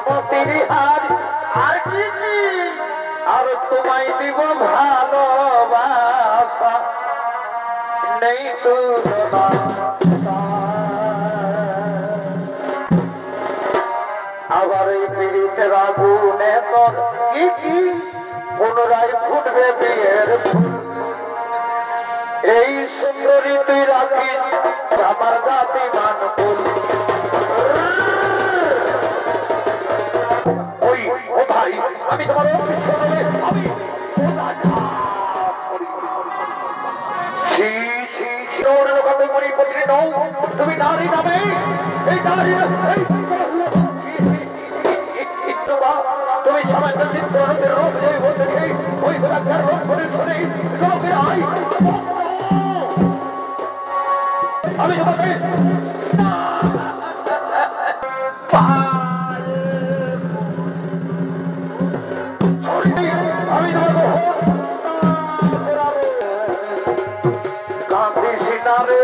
মতির হার আর কি কি আর তোমায় দিব ভালোবাসা নেই তো আবার এই পীড়িতের আগুনে তোর কি কি পুনরায় ফুটবে বিয়ের ফুল এই সুন্দরী তুই রাখিস আমার জাতি মান ফুল ওই কোথায় আমি তোমার আমি তুমি নারী নামে এই নারী তুমি সামান্য চিত্রের রোগ দেখে ওই রোগ করে শুনে লোকের আই আমি তোমাকে আমি কাঁদিস না রে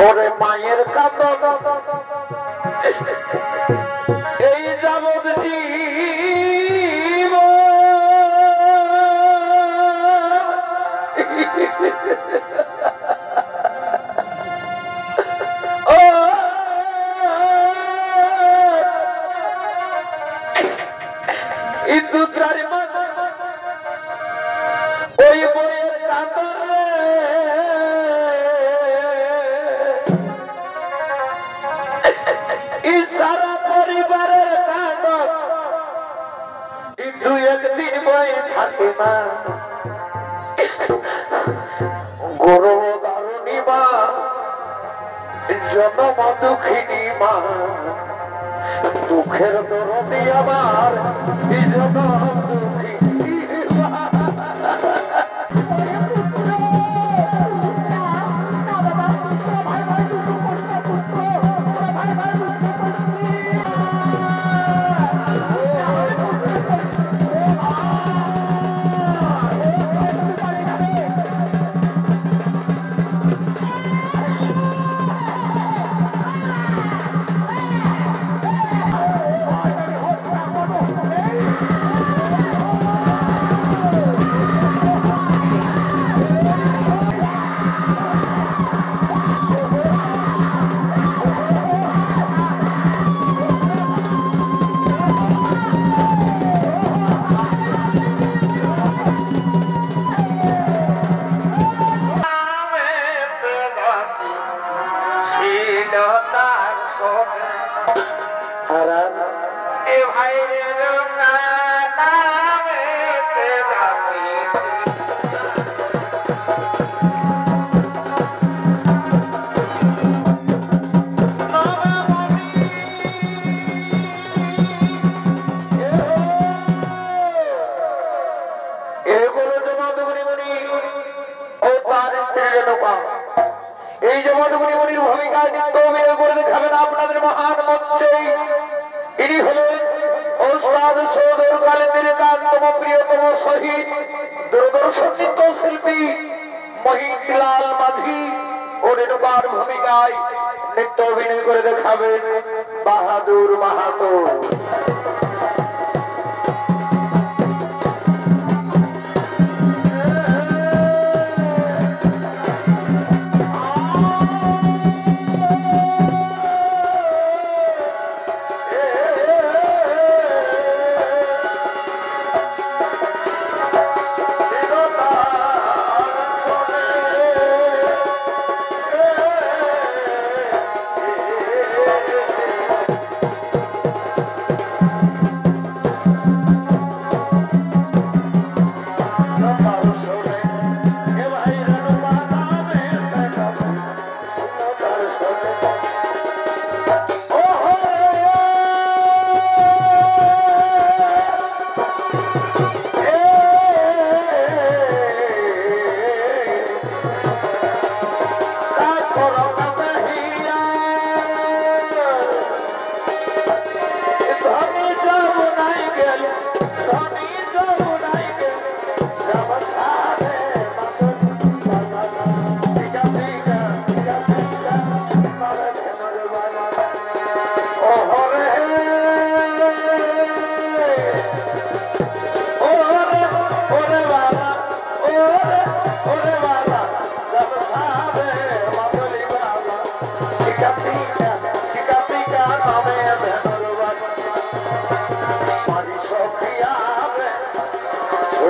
ওরে মায়ের কাঁদন এই যাবত জীব ইন্দুত্রারি মাছ ওই বইয়ের কাঁদন সারা পরিবারের কাণ্ড দু একদিন বই থাকে না গৌরব দারুণী মা জনম দুঃখিনী মা দুঃখের দরদি আমার জনম দুঃখিনী এই জগৎগুলি মনির ভূমিকায় নিত্য অভিনয় করে দেখাবেন আপনাদের মহান মঞ্চে ইনি হলেন ওস্তাদ সৌদর কালেন্দ্রের একান্তম প্রিয়তম শহীদ দূরদর্শন নৃত্য শিল্পী মহিলাল মাঝি ও রেণুকার ভূমিকায় নৃত্য অভিনয় করে দেখাবেন বাহাদুর মাহাতো।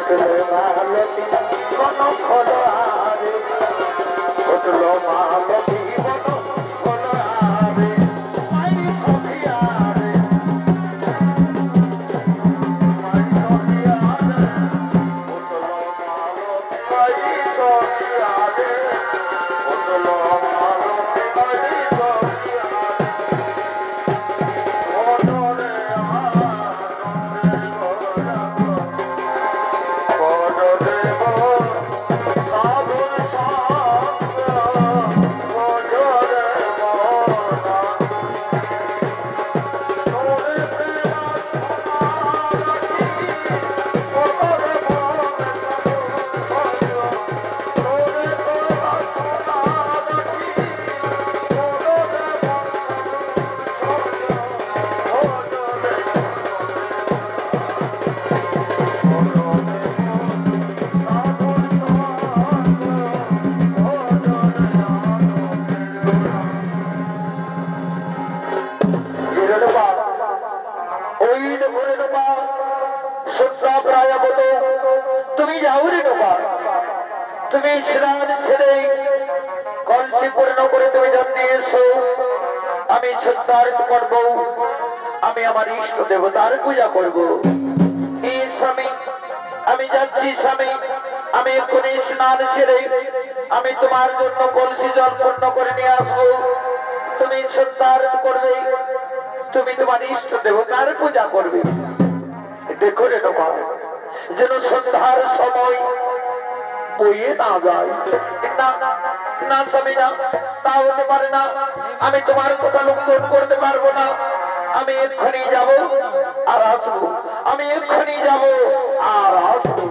ফুটলে মালতী কোন ফলারে ফুটল মালতী কোন ফলারে মাই সখিয়ারে মাই সখিয়ারে ফুটল মালতী মাই সখিয়ারে ফুটল মালতী মাই তুমি স্নান ছেড়ে কলসি পূর্ণ করে তুমি জন্মে এসো আমি সত্যার্থ করব আমি আমার ইষ্ট দেবতার পূজা করব এই স্বামী আমি যাচ্ছি স্বামী আমি এক্ষুনি স্নান ছেড়ে আমি তোমার জন্য কলসি জল পূর্ণ করে নিয়ে আসবো তুমি সত্যার্থ করবে তুমি তোমার ইষ্ট দেবতার পূজা করবে দেখো রে তোমার যেন সন্ধ্যার সময় বইয়ে না যায় না না স্বামী না তা হতে পারে না আমি তোমার কথা লঙ্ঘন করতে পারবো না আমি এক্ষুনি যাব আর আসবো আমি এক্ষুনি যাব আর আসবো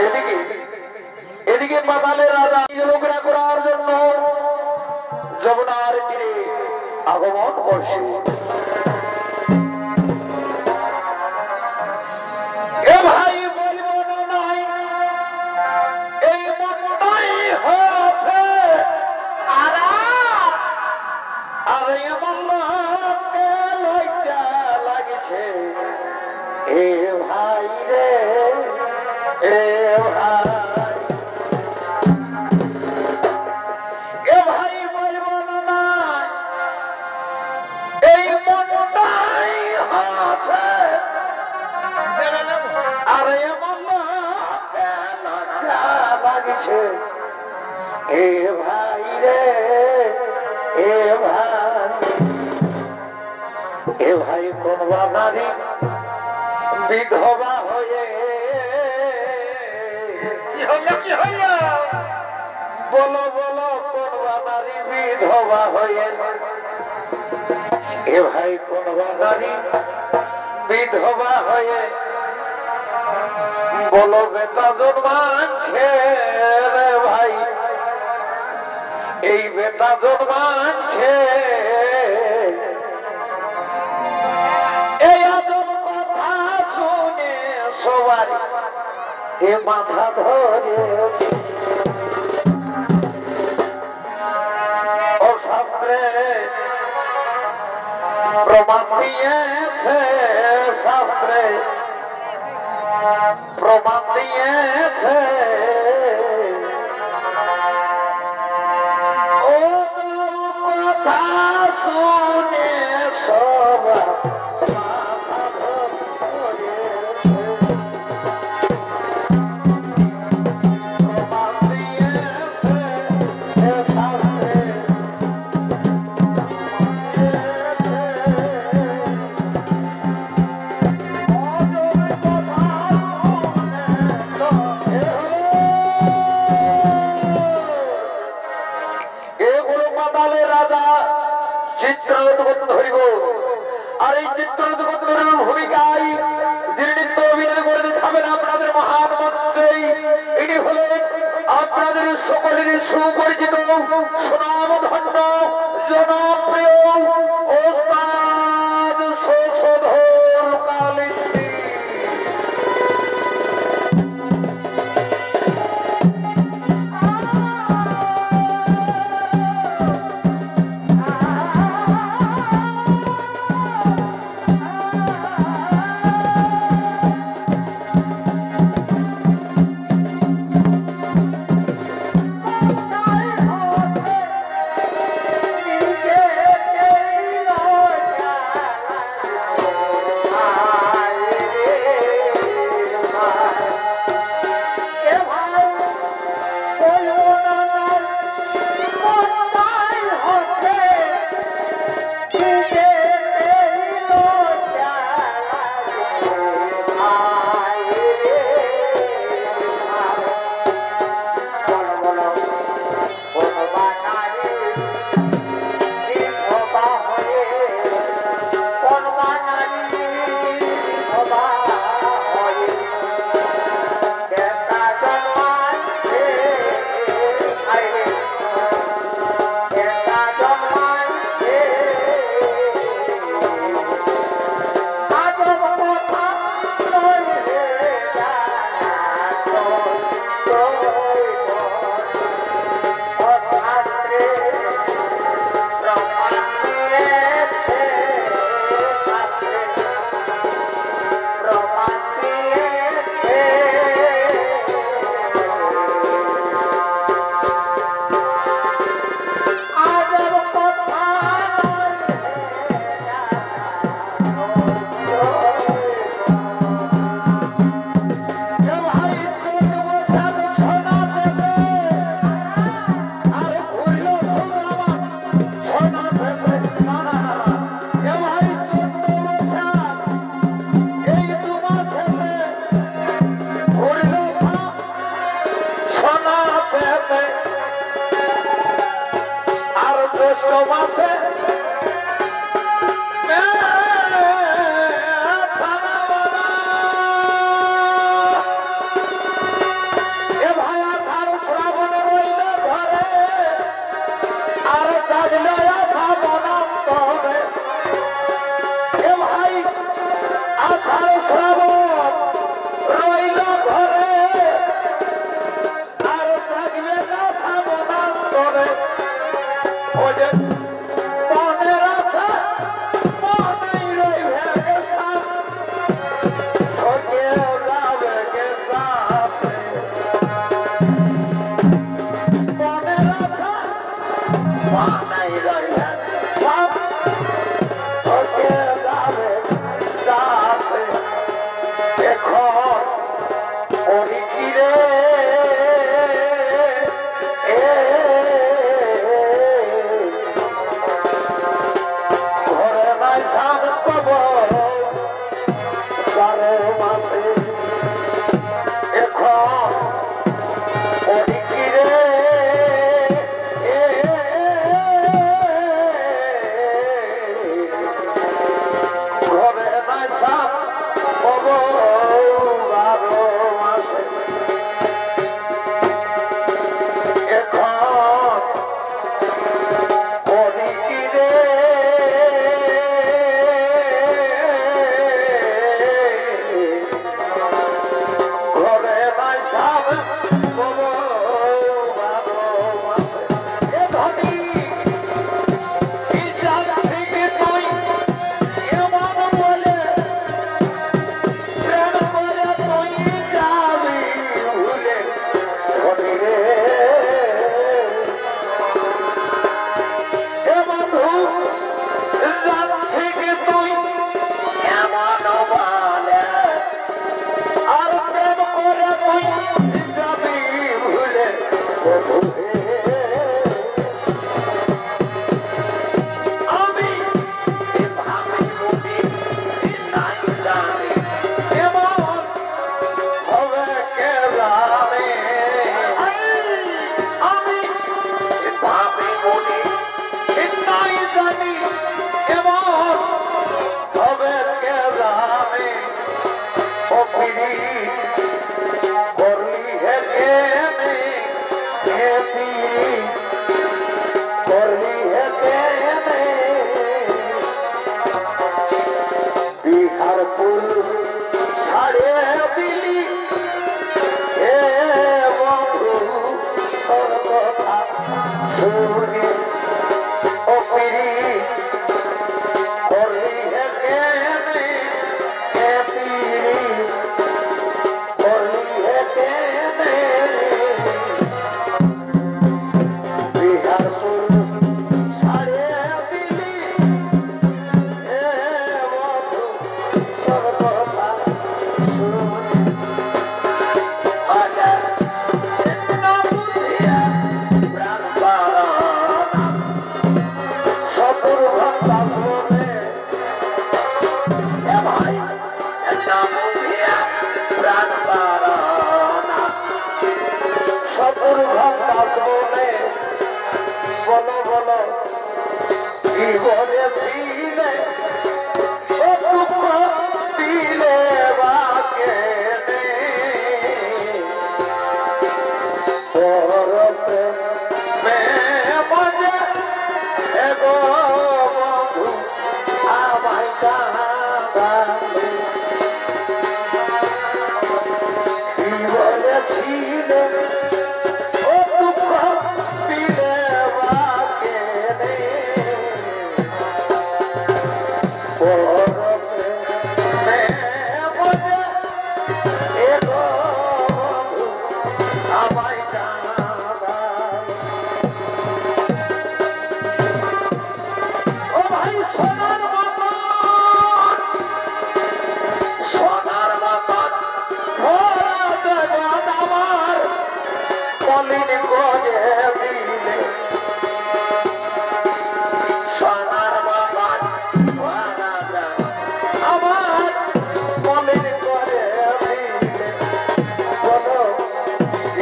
এদিকে এদিকে পাতালের রাজা লোকরা করার জন্য যমুনার তীরে আগমন করছে এ ভাই বলবো না নাই এই মনটাই হয়েছে আর এমন লজ্জা লাগছে এ ভাই রে এ ভাই এ ভাই রে এ ভাই এ ভাই কোন নারী বিধবা হয়ে কি হলো বলো বলো কোন নারী বিধবা হয়ে এ ভাই কোন নারী বিধবা হয়ে বলো বেটা জন্মাচ্ছে রে ভাই এই বেটা জন্মাচ্ছে এই আদম কথা শুনে সবাই এ মাথা ধরেছে ও শাস্ত্রে প্রমাণ দিয়েছে শাস্ত্রে প্রমাণ দিয়েছে ও কথা শুনে সবাই ধরিব আর এই চিত্র ভূমিকায় যিনি নৃত্য অভিনয় করে দেখাবেন আপনাদের মহান মঞ্চে ইনি হলেন আপনাদের সকলের সুপরিচিত সুনামধন্য জনপ্রিয় ওস্তাদ শশধর কালিন্দী। মাসে আর জ্যৈষ্ঠ মাসে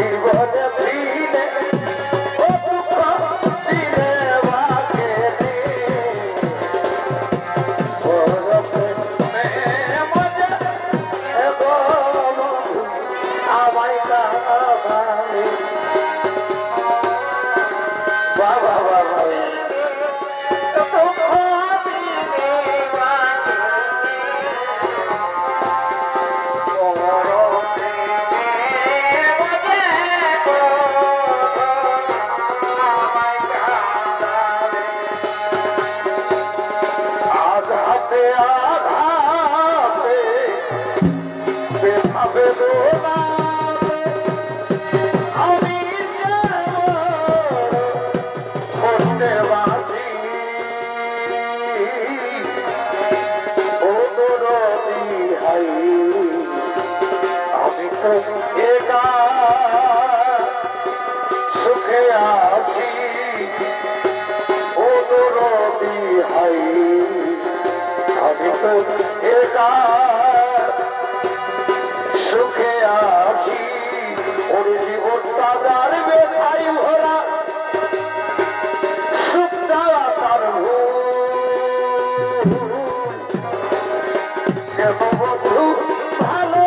জীবনে ফিরে আমায় কাঁদালে বাবা বাবা সুখে আছি ও দরদি হাই আমি তো একা সুখে আছি ওর জীবনটা যার বেথাই ভরা সুখ দেওয়া তার বন্ধু ভালো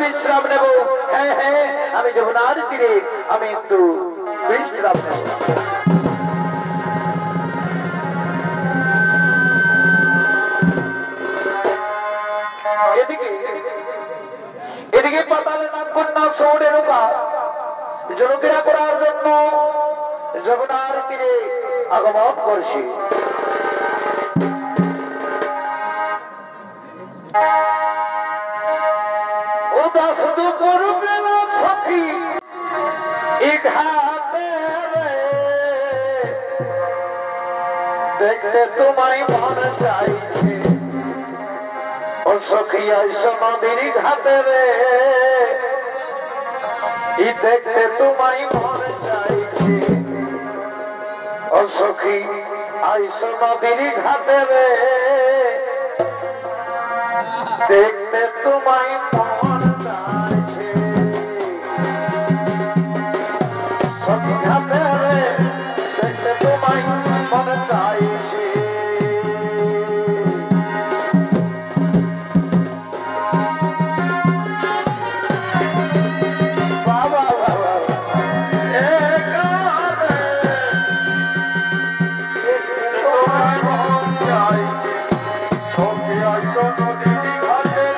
বিশ্রাম নেব। হ্যাঁ হ্যাঁ আমি যমুনার তীরে আমি একটু বিশ্রাম নেব। এদিকে পাতালে নাম কন্যা সৌরে রূপা জনকেরা করার জন্য যমুনার তীরে আগমন করছি। দেখতে তোমায় মন চাইছে ও সখিয়া নদীর ঘাটে রে, দেখতে তোমায় মন চাইছে ও সখী আইস নদীর ঘাটে রে, দেখতে তোমায় মন চাইছে সখী ঘাটে দেখতে তোমায় মনে চাইছি বাবা বাবা তোমায় মনে চাইছি সখী আইসো নদী ঘাটে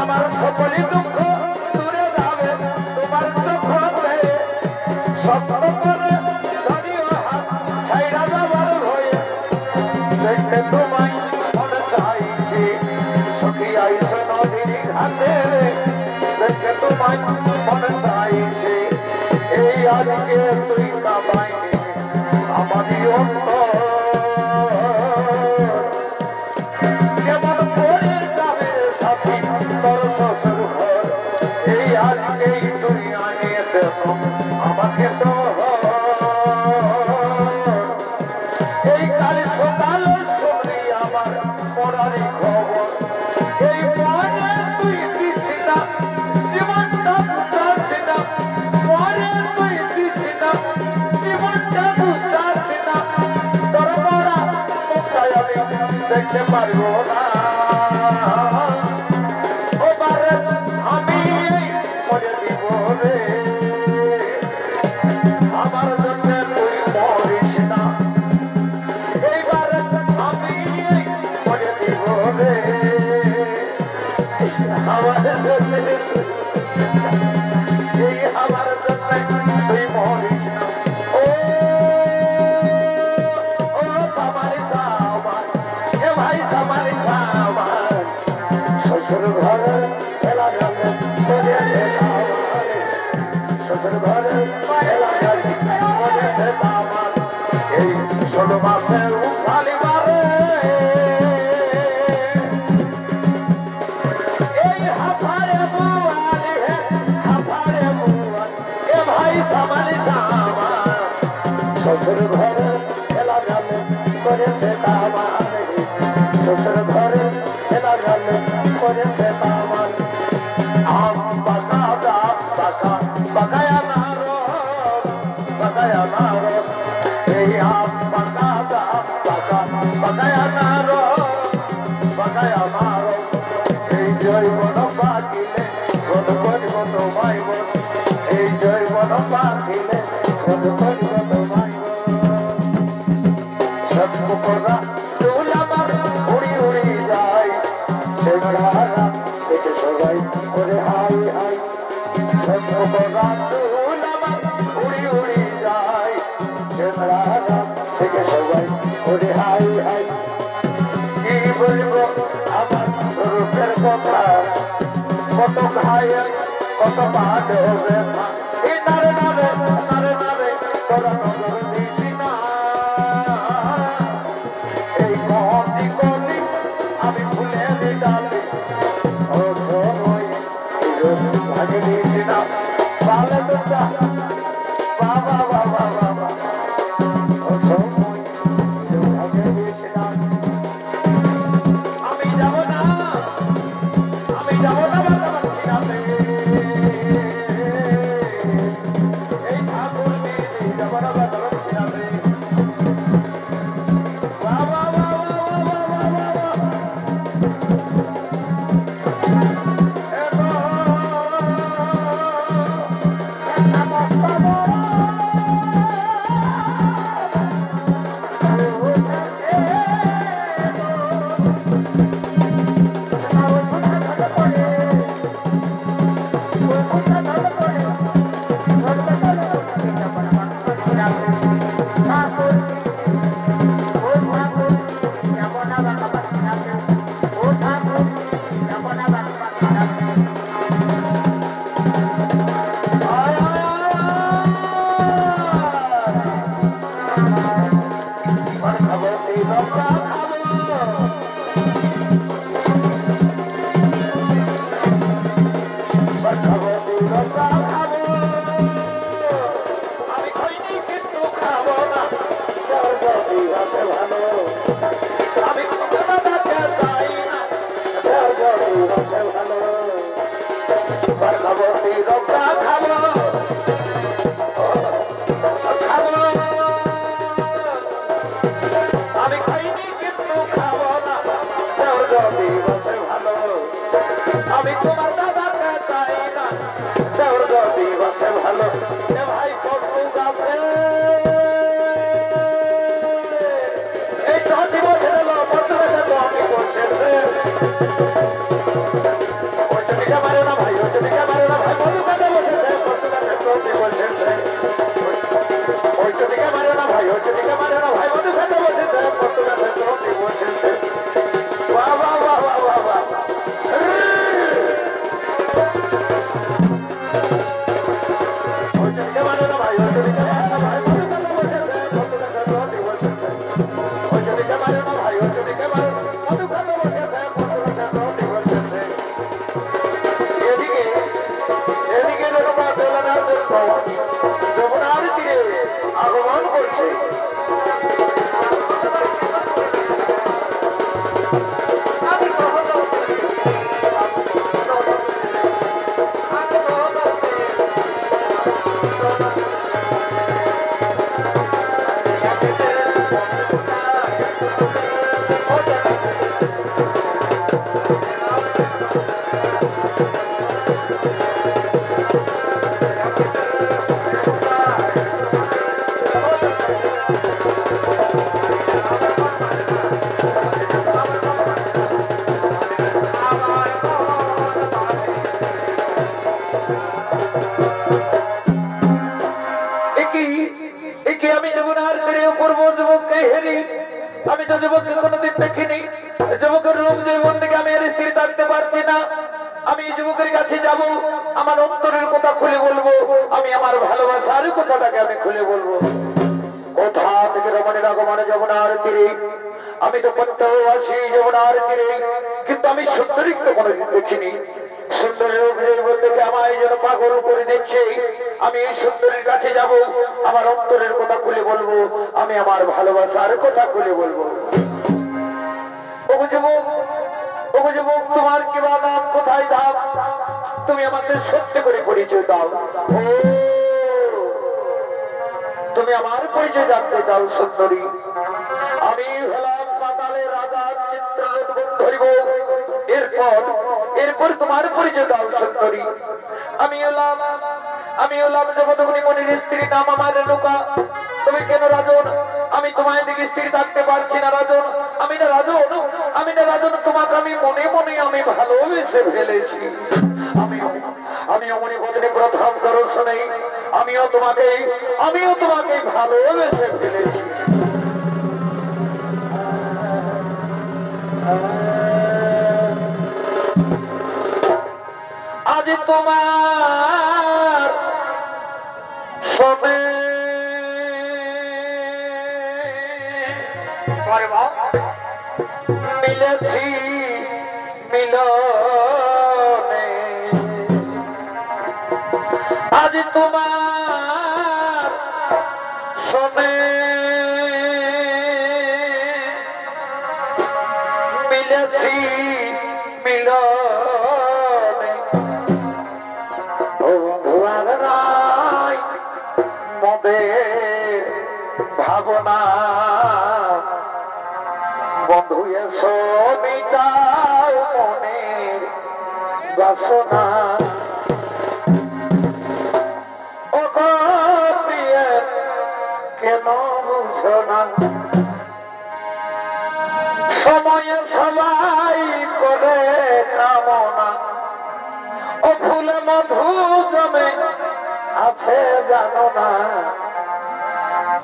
আমার সকলে দুঃখ দূরে যাবে তোমার চোখে স্বপ্ন করে ধরিও হাত ছাইড়া যাবার ভয়ে দেখতে তোমায় মনে চাইছি সখী আইসো নদীর ঘাটে দেখতে তোমায় মনে চাইছি এই আজকে তুই না পাইনি আমারই অন্তর কেমন করে যাবে সাথী তোর শ্বশুর ঘর এই আজকেই দুনিয়ায় দেখো আমাকে তো এই কাল সকাল শুনলি আমার মরারি খবর এই মনে তুই দিস না জীবনটা বুঝাস না মনে তুই দিস না জীবনটা বুঝাস না তোর মরা মুখটাই আমি দেখতে পারবো না ও বারে আমি মরে দিব রে আমার জন্য তুই মরিস না এইবারে আমি মরে দিব রে আমার জন্য এই আমার জন্য তুই মরিস না ও সামারি সামান এ ভাই সামারি সামান শ্বশুর ঘরে খেলা যাবে শ্বশুর ঘরে খেলা যাবে এই 16 মাসে উঠালি মারে এই হাফারে বুয়ালি হে হাফারে বুয়ালি এ ভাই সামারি সামান শ্বশুর ঘরে খেলা যাবে করেছে তামান শ্বশুর ঘরে খেলা যাবে করেছে তামান আম বাকা বাকা বাকায়া নারো বাকায়া নারো এই আম বাকা বাকা বাকায়া নারো বাকায়া নারো এই জৈবন পাকিলে কত করিব তোমায় বল এই জৈবন পাকিলে কত করিব তোমায় সৎপুরা চুল আমার উড়ি উড়ি যায় সেখানা দেখে সবাই করে হাই হাই সৎপুরা চুল আমার উড়ি উড়ি যায় সেখানা দেখে সবাই করে হাই হাই কি বলবো আমার রূপের কথা কত খায় কত বাড়বে নারে নারে নারে নারে তোরা নজর দিছি না এই কটি কটি আমি ভুলে দিতালি ও সময় ভাগে দিয়েছি না পালে তোটা বাবা বাবা বাবা ও সময় ভাগে দিয়েছি না আমি যাব না বাবা পাচ্ছি না চটি বসে দিল মধু কাটা তো আমি বসে ওই চটিকে মারে না ভাই ওই চটিকে মারে না ভাই মধু কাটা বসে মধু কাটা চটি বসে ওই চটিকে মারে না ভাই ওই চটিকে মারে না ভাই মধু কাটা বসে মধু কাটা চটি বসে বাহ বাহ বাহ বাহ বাহ বাহ ওই চটিকে মারে না ভাই ওই চটিকে মারে না ভাই মধু কাটা বসে মধু কাটা চটি বসে ওই চটিকে মারে না ভাই ওই চটিকে মারে না মধু কাটা বসে মধু কাটা চটি বসে এদিকে এদিকে দেখো বেলানার যমুনার তীরে আগমন করছে আমি তো যুবককে কোনোদিন দেখিনি যুবকের রূপ জীবন থেকে আমি এর স্থির থাকতে পারছি না আমি যুবকের কাছে যাব আমার অন্তরের কথা খুলে বলবো আমি আমার ভালোবাসার কথাটাকে আমি খুলে বলবো কোথা থেকে রমণীর আগমন যমুনার তীরে আমি তো প্রত্যহ আসি যমুনার তীরে কিন্তু আমি সুন্দরী তো কোনোদিন দেখিনি সুন্দরী রূপ জীবন থেকে আমায় যেন পাগল করে দিচ্ছে আমি এই সুন্দরীর কাছে যাব আমার অন্তরের কথা খুলে বলবো আমি আমার ভালোবাসার কথা খুলে বলবো ওগো যুবক তোমার কিবা নাম কোথায় ধাম তুমি আমাকে সত্যি করে পরিচয় দাও তুমি আমার পরিচয় জানতে চাও সুন্দরী আমি হলাম পাতালের রাজা চিত্ররথ ধরিব এরপর তোমার পরিচয় দাও সুন্দরী আমি হলাম জগদগুনি মনির স্ত্রী নাম আমার রেণুকা তুমি কেন রাজন আমি তোমায় দিকে স্থির থাকতে পারছি না রাজন আমি না রাজন তোমাকে আমি মনে মনে আমি ভালোবেসে ফেলেছি আমি অমনি বদনে প্রথম দর্শনে আমিও তোমাকে ভালোবেসে ফেলেছি আজ তোমার সবে মিলেছি মিলনে আজ তোমার সবে মিলেছি মিলনে বন্ধুয়ার রায় মদের ভাবনা বন্ধু এসো মিটাও মনের বাসনা ও গিয়ে কেন বুঝো না সময়ে সবাই করে কামনা ও ফুলে মধু জমে আছে জানো না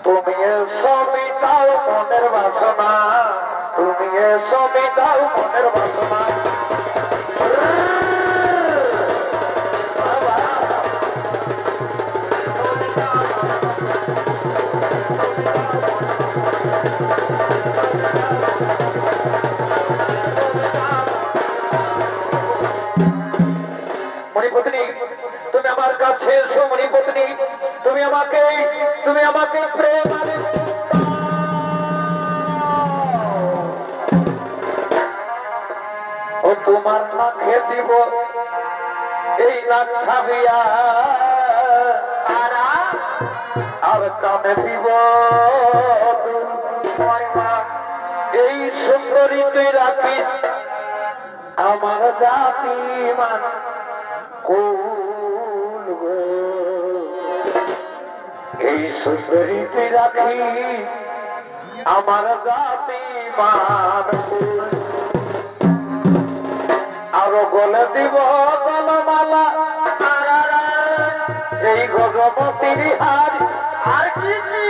তুমি এসো মিটাও মনের বাসনা তুমি এসো মিটাও মনের বাসনা মণিপত্নী তুমি আমার কাছে এসো মণিপত্নী তুমি আমাকে প্রেম ও তোমার নাকে দিব এই নাক ছাবিয়া আর কানে দিব এই সুন্দরী তুই রাখিস আমার জাতি মান এই সুন্দরী তুই রাখি আমার জাতি মান আরো গলে দিব গলমালা এই গজপতির হার আর কি কি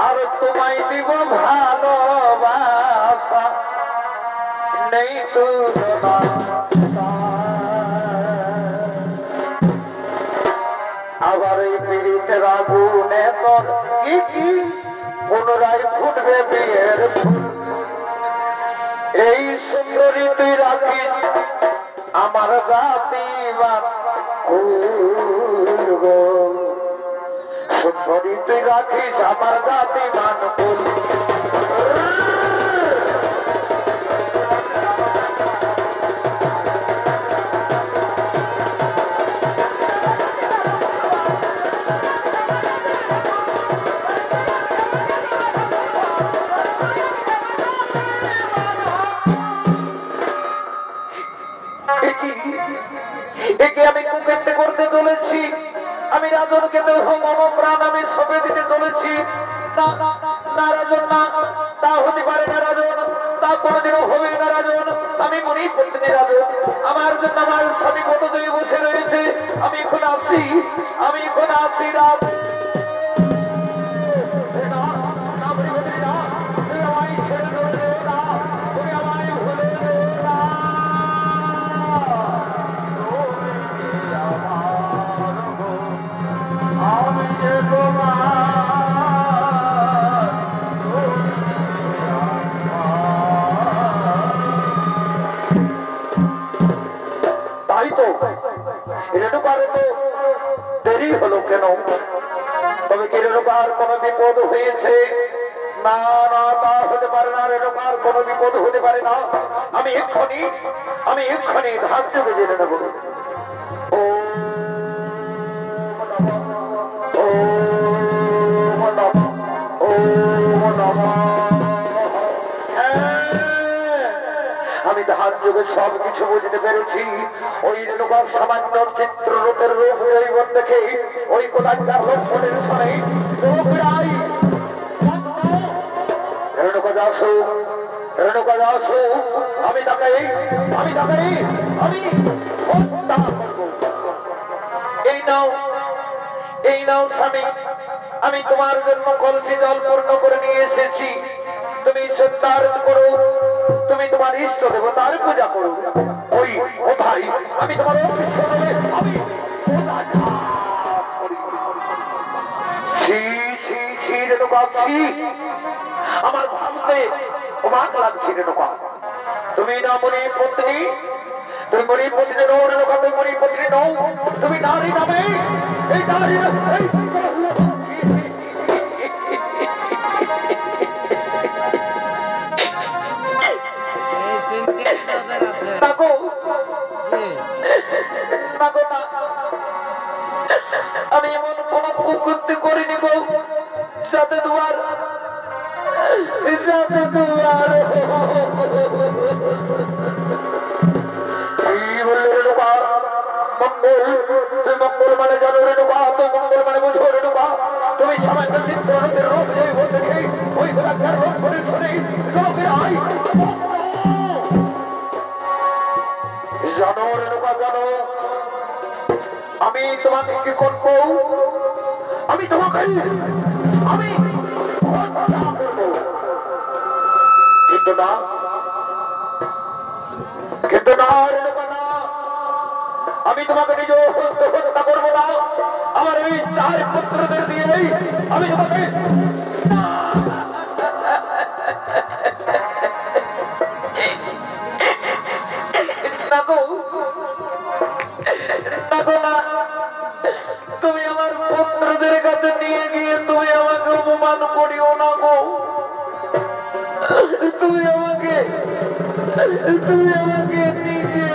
আর তোমায় দিব ভালোবাসা নেই তো আবার এই পীড়িতের আগুনে তোর কি কি পুনরায় ফুটবে বিয়ের ফুল এই সুন্দরী তুই রাখিস আমার জাতি মান সুন্দরী তুই রাখিস আমার জাতি মান একে আমি কুকীর্তি করতে চলেছি আমি রাজনকে দেহ মম প্রাণ আমি সঁপে দিতে চলেছি না রাজন না তা হতে পারে না রাজন তা কোনোদিনও হবে না রাজন আমি মনেই করতে নেই রাজন আমার জন্য আমার স্বামী কত দূরে বসে রয়েছে আমি এখন আসি রাত দেরি হলো কেন তবে কি রেণুকার কোন বিপদ হয়েছে না না তা হতে পারে না রেণুকার কোন বিপদ হতে পারে না আমি এক্ষুনি ধান যুগে জেনে নেব আমি ধান যুগে সবকিছু বুঝতে পেরেছি ওই রেণুকার সামান্য চিত্ররূপের রূপ জৈবন দেখে ওই কোদাকার লক্ষণের সরে রেণুকা যাসু আমি তাকে এই নাও স্বামী আমি তোমার জন্য কলসি জল পূর্ণ করে নিয়ে এসেছি তুমি সত্যার করো তুমি তোমার ইষ্ট দেবতার পূজা করো ওই কোথায় আমি তোমার আমি আমার ভাবতে অবাক লাগছে রেণুকা তুমি না মনে পত্নী তুমি মনে পত্নী নও রেণুকা তুমি মনে পত্নী নও তুমি নারী নামে এই নারী আমি এমন কোন কুকীর্তি করিনি গো যাতে তোমার মঙ্গল মানে জানো রেণুকা তো মঙ্গল মানে বুঝো রেণুকা তুমি সামান্য চিত্রের রূপ দেখে ওই রূপ করে শুনে জানো রেণুকা জানো আমি তোমাকে কি করবো আমি তোমাকে আমি কিন্তু না রেণুকা না আমি তোমাকে নিজ হত্যা করবো না আমার এই চার পুত্রদের দিয়ে আমি তোমাকে তুমি আমার পুত্রদের কাছে নিয়ে গিয়ে তুমি আমাকে অপমান করিও না গো তুমি আমাকে নিজে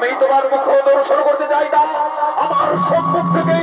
আমি তোমার মুখ দর্শন করতে চাই না। আমার সম্মুখ থেকে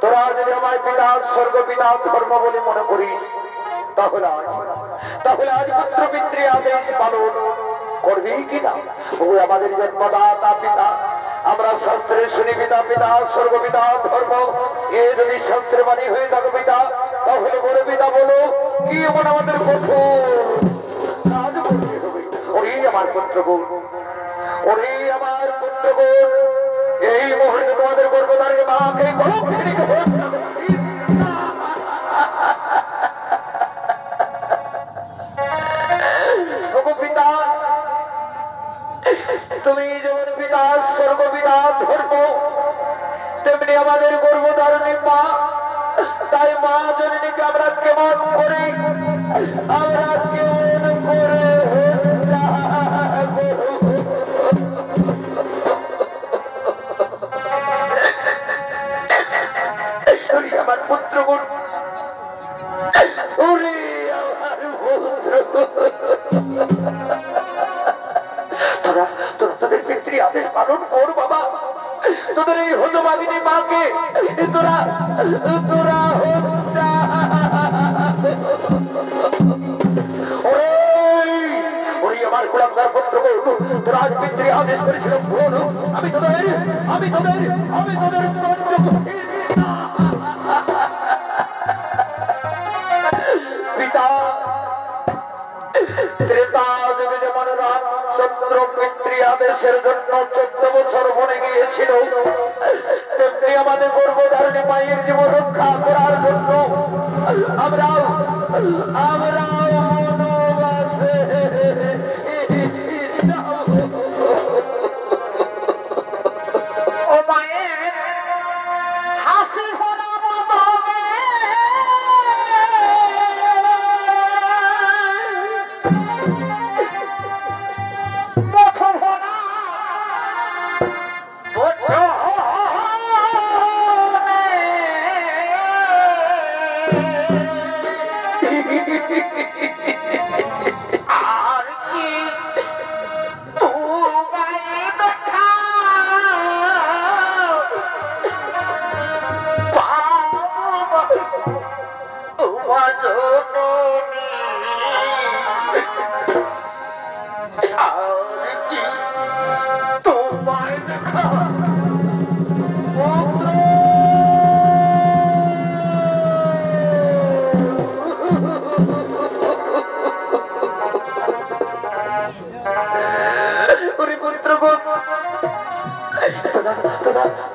তোরা যদি আমার পিতা স্বর্গ পিতা ধর্ম বলে মনে করিস তাহলে আজ পুত্র পিতৃ আদেশ পালন করবি কিনা? আমাদের জন্মদাতা পিতা, আমরা শাস্ত্রে শুনি পিতা পিতা স্বর্গ পিতা ধর্ম। এ যদি শাস্ত্রের বাণী হয়ে থাকে পিতা, তাহলে বলে পিতা বলো কি এমন আমাদের কঠোর কাজ করতে হবে? ওরে আমার পুত্রগণ, ওরে আমার পুত্রগণ, এই মুহূর্তে তোমাদের গর্ভধারী মাকে কলম থেকে হত্যা করছি। পিতা, তুমি যেমন পিতা স্বর্গ পিতা ধর্ম, তেমনি আমাদের গর্ভধারণী মা। তাই মা জননীকে আমরা কেমন করে আমার পুত্রগুণ, ওরে আমার পুত্র, তোরা তোদের পিতৃ আদেশ পালন কর বাবা। তোদের এই হতভাগিনী মাকে তোরা আমার গোলামদার পুত্র, তোরা আজ পিতৃ আদেশ করেছিল। আমি তোদের তোদের পিতা ত্রেতা যুগে যেমন রামচন্দ্র পিতৃ আদেশের জন্য 14 বছর বনে গিয়েছিল, তেমনি আমাদের গর্ভধারণী মায়ের জীবন রক্ষা করার জন্য আমরাও বনবাসে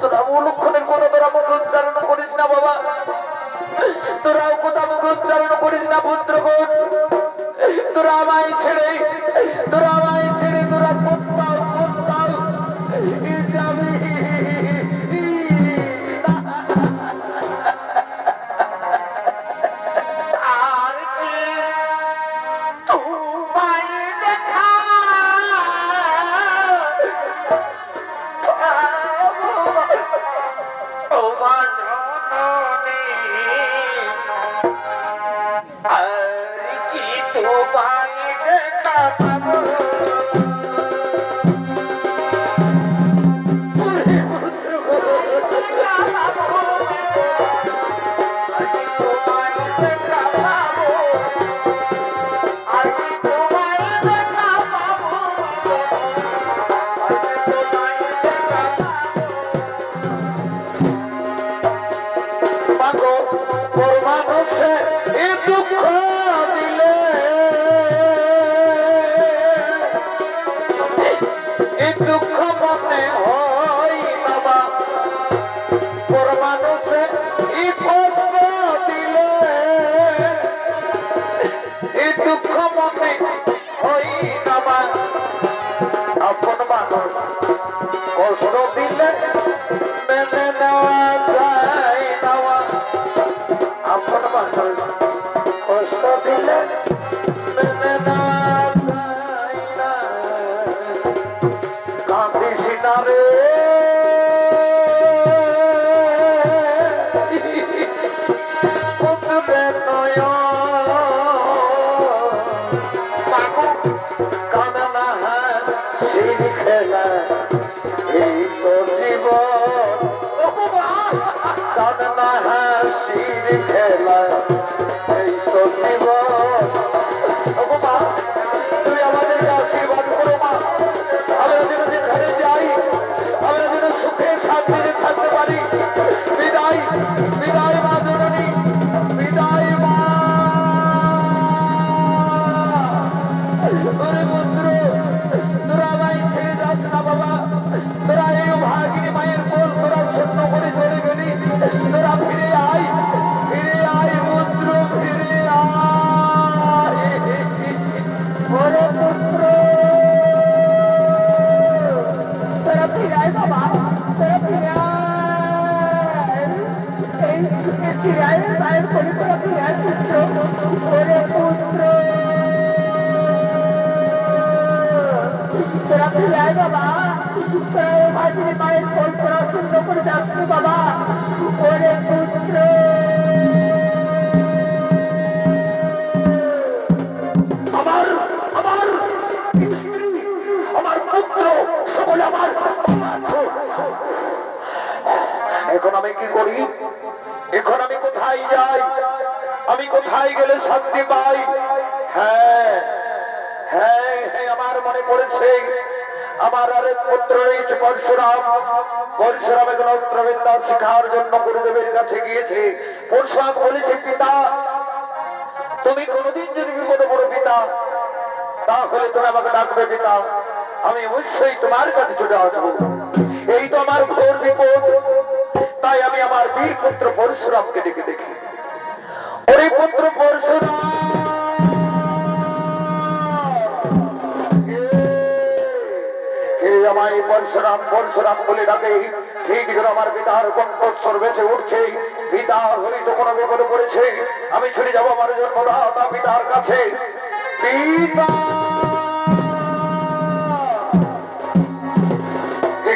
তোরা অলক্ষণের কথা তোরা মুখ উচ্চারণ করিস না বাবা, তোরাও কথা মুখ উচ্চারণ করিস না পুত্রগণ। তোরা আমায় ছেড়ে তোরা কোথাও যাবি আর কি তোমায় দেখা কষ্ট দিলে মেনে নেওয়া যায় না, আপন মানুষ কষ্ট দিলে মেনে নেওয়া যায় না। কাঁদিস না রে পুত্রে নয় কাঁদনা সেই খেলা এই তো জীবন, কাঁদনা হাসির খেলা এই তো জীবন। মা তুমি আমাদেরকে আশীর্বাদ করো মা, আমরা যেন যেখানে যাই আমরা যেন সুখে শান্তিতে থাকতে পারি। বিদায় বিদায় মা জননী, বিদায় মা। ওরে পুত্র তোরা আমায় ছেড়ে যাস না বাবা, তোরা এই ভাগিনী মায়ের কোল তোরা শূন্য করে চলে গেলি, তোরা ফিরে আয় পুত্র ফিরে আয়। ওরে পুত্র তোরা ফিরে আয় বাবা, তোরা ফিরে আয়, এই ফিরে আয় মায়ের কোলে তোরা ফিরে আয় পুত্র। ওরে পুত্র তোরা ফিরে আয় বাবা, তোরা এই ভাগিনী মায়ের কোল তোরা শূন্য করে যাস না বাবা। ওরে পুত্র আমার পুত্র সকলে আমার। এখন আমি কি করি? এখন আমি কোথায় যাই? আমি কোথায় গেলে শান্তি পাই? হ্যাঁ হ্যাঁ হ্যাঁ আমার মনে পড়েছে আমার আরেক পুত্র রয়েছে পরশুরাম। পরশুরাম এখন অস্ত্রবিদ্যা শিখার জন্য গুরুদেবের কাছে গিয়েছে। পরশুরাম বলেছে, পিতা তুমি কোনদিন যদি বিপদে পড়ো পিতা, তাহলে তুমি আমাকে ডাকবে পিতা, আমি অবশ্যই তোমার কাছে চলে আসবো। এই তো আমার ঘোর বিপদ, তাই আমি আমার বীর পুত্র পরশুরামকে ডেকে দেখি। ওরে পুত্র পরশুরাম, আমায় পরশুরাম পরশুরাম বলে ডাকে। ঠিক যেন আমার পিতার কণ্ঠস্বর ভেসে উঠছে, পিতা হয়তো কোনো বিপদে পড়েছে, আমি ছুটে যাবো আমার জন্মদাতা পিতার কাছে। পিতা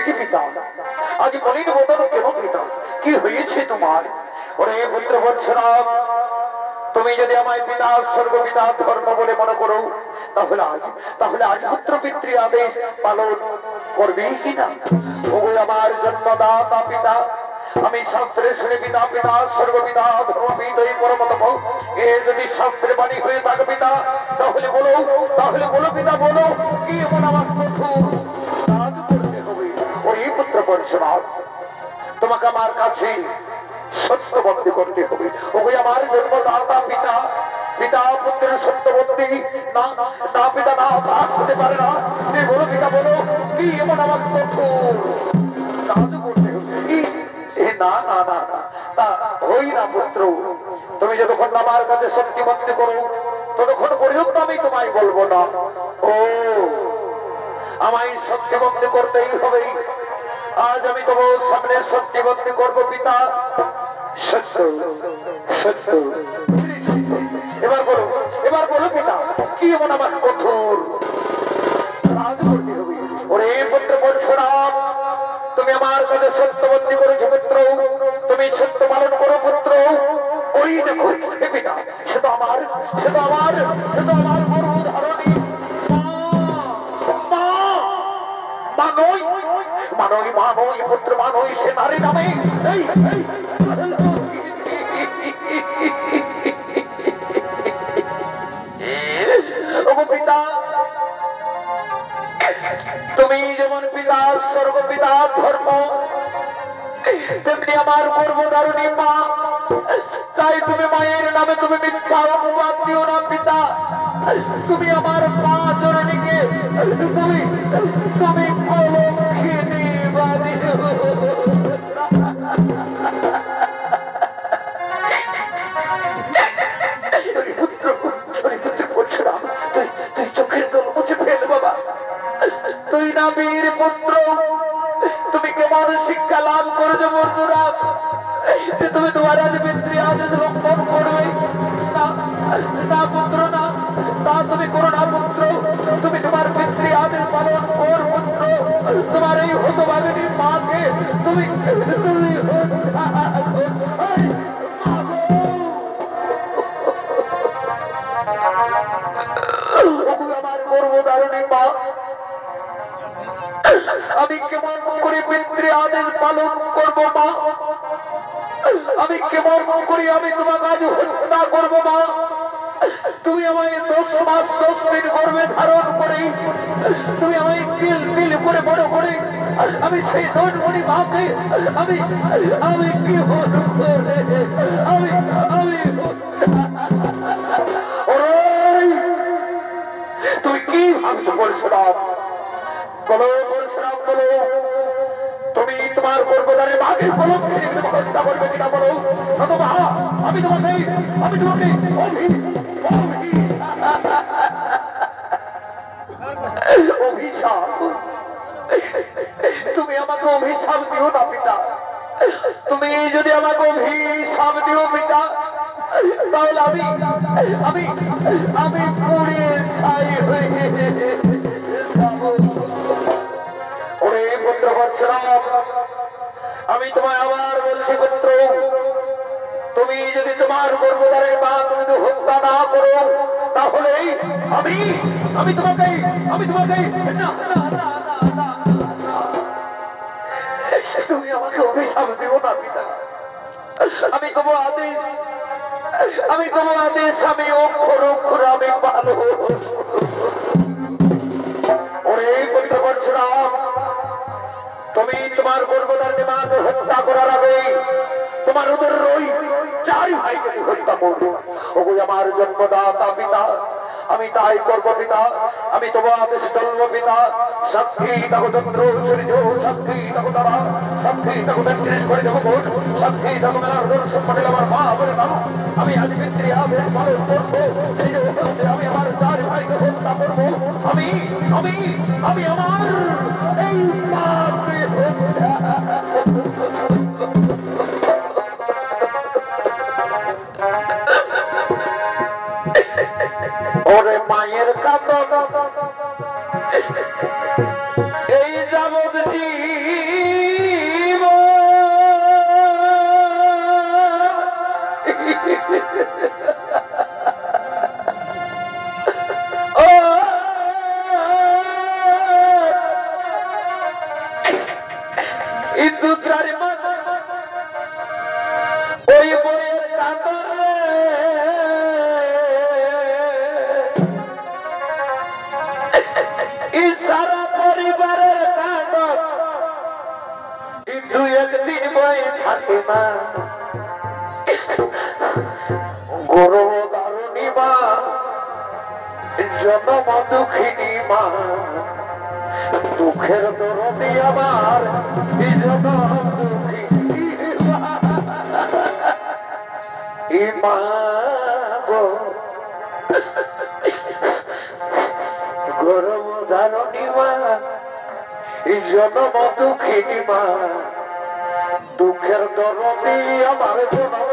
কি পিতা, আজ মনের মতন কেন পিতা, কি হয়েছে তোমার? ওরে পুত্র পরশুরাম, তুমি যদি আমায় পিতা স্বর্গ পিতা ধর্ম বলে মনে করো, তাহলে আজ পুত্র পিতৃ আদেশ পালন করবে কিনা? ওগো আমার জন্মদাতা পিতা, আমি শাস্ত্রে শুনে পিতা পিতা স্বর্গ পিতা ধর্মপিত এই পরমতম এ যদি শাস্ত্রে বাণী হয়ে থাকে পিতা, তাহলে বলো পিতা, বলো কি এমন আমার কঠোর কাজ করতে হবে? ওই পুত্র পরশুরাম, তোমাকে আমার কাছে সত্যবন্দী করতে হবে। ওই আমার জন্মদাতা পিতা, পিতা পুত্রের সত্যবন্দী না না পিতা না তা হতে পারে না। বলো পিতা, বলো কি এমন আমার কঠোর কাজ করতে হবে? না না না না, তা হই না পুত্র, তুমি যতক্ষণ আমার কাছে সত্যবন্দী করো ততক্ষণ পর্যন্ত আমি তোমায় বলবো না। ও আমায় সত্যবন্দী করতেই হবে। আজ আমি তোমার সামনে সত্যবন্দী করবো পিতা, সত্য সত্য। এবার বলো পিতা, কি এমন আমার কঠোর কাজ করতে হবে? ওরে পুত্র পরশুরাম, তুমি আমার কাছে সত্যবন্দী করেছো পুত্র, তুমি সত্য পালন করো পুত্র। ওই দেখো হে পিতা, সে তো আমার গর্ভধারণী মা নয় পুত্র, মা নয়, সে নারী নামে। পিতা, তুমি যেমন পিতা স্বর্গ পিতা ধর্ম, তেমনি আমার গর্ভধারণী মা, তাই তুমি মায়ের নামে তুমি মিথ্যা অপবাদ দিও না পিতা। তুমি আমার মা জননীকে তুমি কলঙ্কিনী বানিও। তুই চোখের জল মুছে ফেল বাবা, তুই না বীর পুত্র, তুমি কেমন শিক্ষা লাভ করেছো পরশুরাম যে তুমি তোমার আজ পিতৃ আদেশ লঙ্ঘন করবে? না পুত্র, না তা তুমি করো না পুত্র, তুমি তোমার পিতৃ আদেশ পালন কর পুত্র। তোমার এই হতভাগিনী মাকে তুমি আমার গর্ভধারণী মা, আমি কেমন করে পিতৃ আদেশ পালন করবো মা? আমি কেমন করে আমি তোমাকে আজ হত্যা করবো মা? তুমি আমায় 10 মাস 10 দিন গর্ভে ধারণ করে তুমি আমায় পিল করে বড় করে আমি সেই ধনমণি মাকে আমি কি তুমি কি ভাবছো পরশুরাম? বলো পরশুরাম, বলো তুমি তোমার গর্ভধারী মাকে কলঙ্কিনী হত্যা করবে কিনা বলো? আমি তোমাকে অভিশাপ, তুমি আমাকে অভিশাপ দিও না পিতা। তুমি যদি আমাকে অভিশাপ দিও পিতা, তাহলে আমি পুড়ে ছাই হয়ে যাবো। ওরে পুত্র পরশুরাম, আমি তোমায় আবার বলছি পুত্র, তুমি যদি তোমার গর্ভধারী মা তুমি যদি হত্যা না করো, তাহলে আমি তোমাকে তুমি আমাকে অভিশাপ দিও না পিতা। আমি তোমার আদেশ আমি অক্ষর অক্ষর আমি পালন। ও ওরে পুত্র পরশুরাম, তুমি তোমার গর্ভধার মাকে হত্যা করার আগে তোমার ওদের ওই চার ভাইকে হত্যা করবো। ওগো আমার জন্মদাতা পিতা, আমি তাই করবো পিতা। আমি তোমার আদেশ চলবো পিতা। সাক্ষী থাকো চন্দ্র সূর্য, সাক্ষী থাকো তারা, সাক্ষী থাকো ব্যক্তির করে দেবো ভোট, সাক্ষী থাকো মেলার দর্শন মানে আমার মা বলে নাম। আমি আজ পিতৃ আদেশ পালন করবো। এই যে আমি আমার চার ভাইকে হত্যা করবো। আমি আমি আমি আমার এই মাকে ওরে মায়ের কাঁদন এই যাবৎ জীব ইন্দু চারি মাস ওই বইয়ের কাঁদন সারা পরিবারের কাঁদন দুই একদিন বই থাকে না। গৌরব দারুণী মা, জনম দুঃখিনী মা, দুঃখের দরদি আমার জনম দুঃখিনী মা গো। গৌরব ধারণী মা, জনম দুঃখিনী মা, দুঃখের দরদি আমার জনম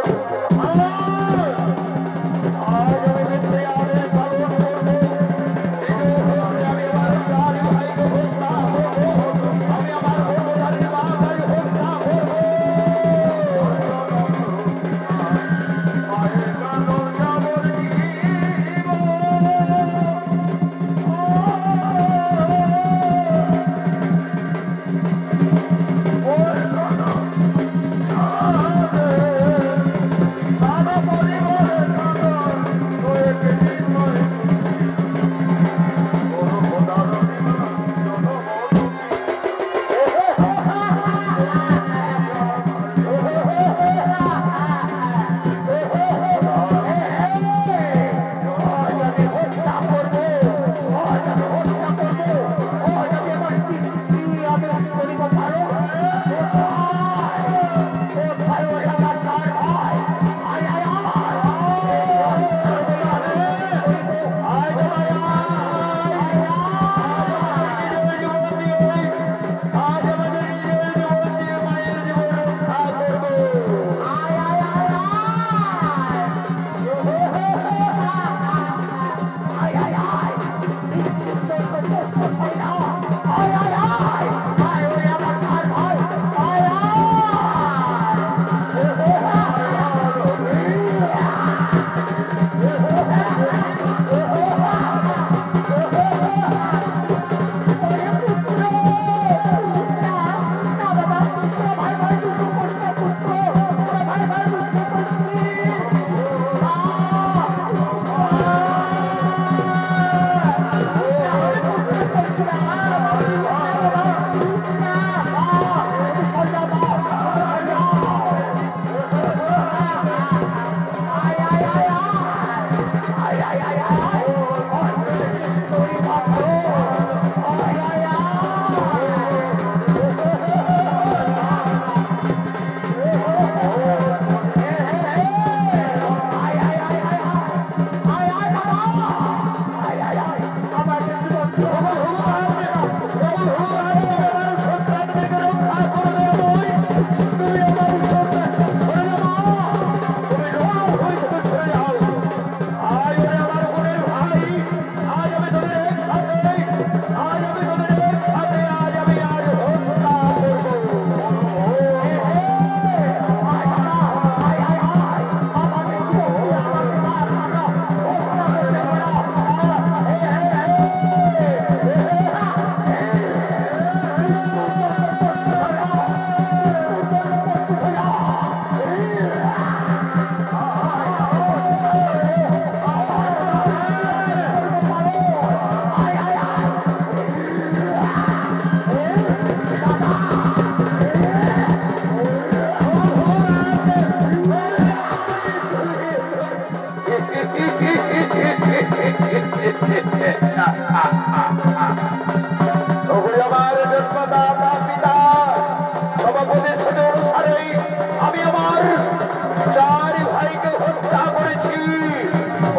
পিতা সভাপতি অনুসারে আমি আমার চার ভাইকে হত্যা করেছি।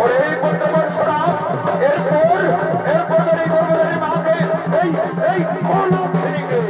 ওরে বর্তমান সরাব এরপর এই গর্ভধারী মাকে এই কলম ফিরিকে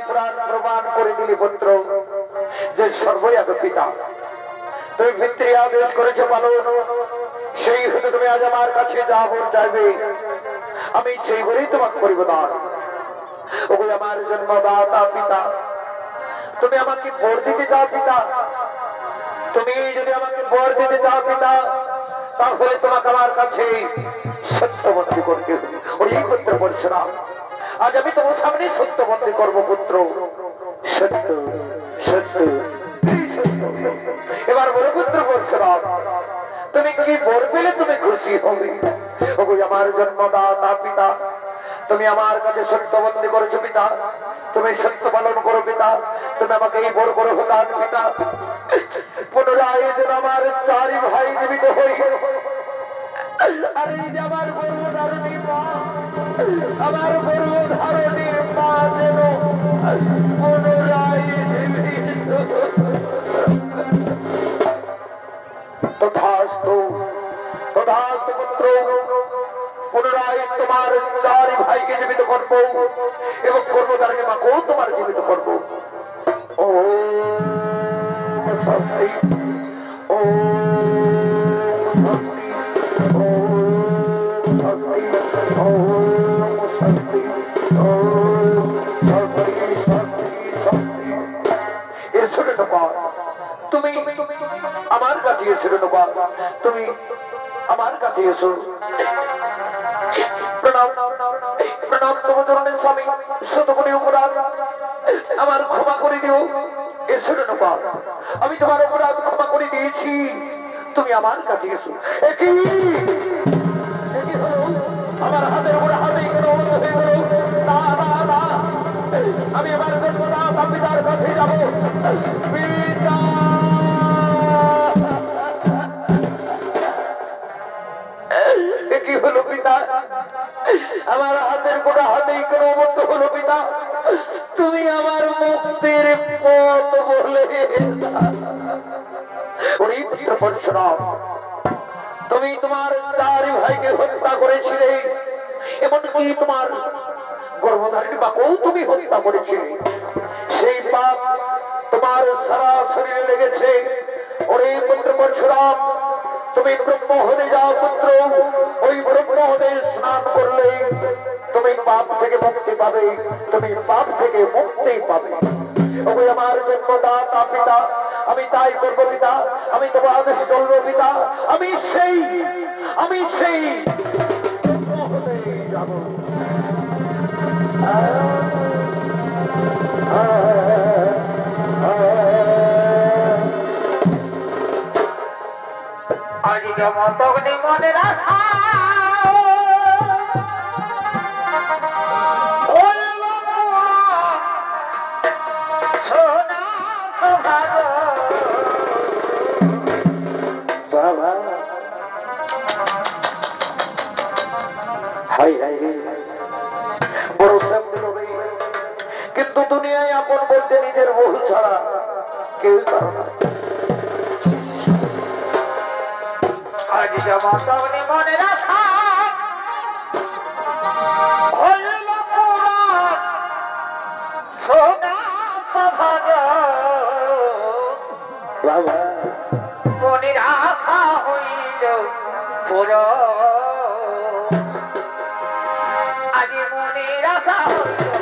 পুরাণ প্রমাণ করে দিলি পুত্র যে সর্বই আগে পিতা। তুমি পিতৃ আদেশ করেছো পালন, সেই হতে তুমি আজ আমার কাছে যা বল চাইবে আমি সেই বলেই তোমাকে করিব দান। ওই আমার জন্মদাতা পিতা, তুমি আমাকে বর দিতে চাও পিতা, তুমি যদি আমাকে বর দিতে চাও পিতা, তাহলে তোমাকে আমার কাছে সত্যবন্দী করতে হবে। ওই পুত্র পরশুরাম, আজ আমি তোমার সামনে সত্যবন্দী করবো পুত্র। সত্য সত্য এবার বলো পুত্র পরশুরাম, তুমি কি বর পেলে তুমি খুশি হবে? ওই আমার জন্মদাতা পিতা, তুমি আমার কাছে সত্যবন্দী করেছো পিতা, তুমি সত্য পালন করো পিতা, তুমি আমাকে এই বড় বড় দান পিতা। পুনরায় যেন আমার চারি ভাই জীবিত হই, আর এই যে আমার গর্ভধারণী মা, আমার গর্ভধারণী মা যেন পুনরায় জীবিত। তথাস্তু তথাস্তু পুত্র, পুনরায় তোমার চারি ভাইকে জীবিত করবো এবং গর্ভধারণী মাকেও তোমার জীবিত করবো। ও শান্তি, ও শান্তি, ও শান্তি, ও শান্তি, ও শান্তি, শান্তি, শান্তি। এসো রে নবা, তুমি আমার কাছে এসো রে নবা, তুমি আমার কাছে এসো। প্রণাম প্রণাম তোমার চরণের স্বামী, শতকোটি অপরাধ আমার ক্ষমা করে দিও। এসো রে নবা, আমি তোমার অপরাধ ক্ষমা করে দিয়েছি, তুমি আমার কাছে এসো। একই হলো আমার হাতের উপরে হাতেই কেন অবন্ধ হয়ে গেল? না না না, আমি আমার জন্মদাতা পিতার কাছে যাবো। পিতা, কি হলো পিতা? আমার হাতের গোড়া হাতেই কেন অবদ্ধ হলো পিতা? তুমি আমার মুক্তির পথ বলে পুত্র পরশুরাম, তুমি তোমার চারি ভাইকে হত্যা করেছিলে, এমনকি তোমার গর্ভধারী মাকেও তুমি হত্যা করেছিলে। সেই পাপ তোমার সারা শরীরে লেগেছে। ওরে পুত্র পরশুরাম, তুমি ব্রহ্মহদে যাও পুত্র, ওই ব্রহ্মহদে স্নান করলে তুমি পাপ থেকে মুক্তি পাবে, তুমি পাপ থেকে মুক্তি পাবে। ওই আমার জন্মদাতা পিতা, আমি তাই করবো পিতা, আমি তোমার আদেশ চলবো পিতা। আমি সেই ব্রহ্মহদে যাব। আজ যেমন মনের আশা সোনা সভাগ বাবা, হাই হাই রে বড় সামনে হবে, কিন্তু দুনিয়ায় আপন বলতে নিজের বহু ছাড়া কেউ পারে না। আজ যেমন তখনই মনের আশা হইল পুরাণ সোনা সভাগ বাবা, মনের আশা হইল পুরাণ, আজ মনের আশা হইল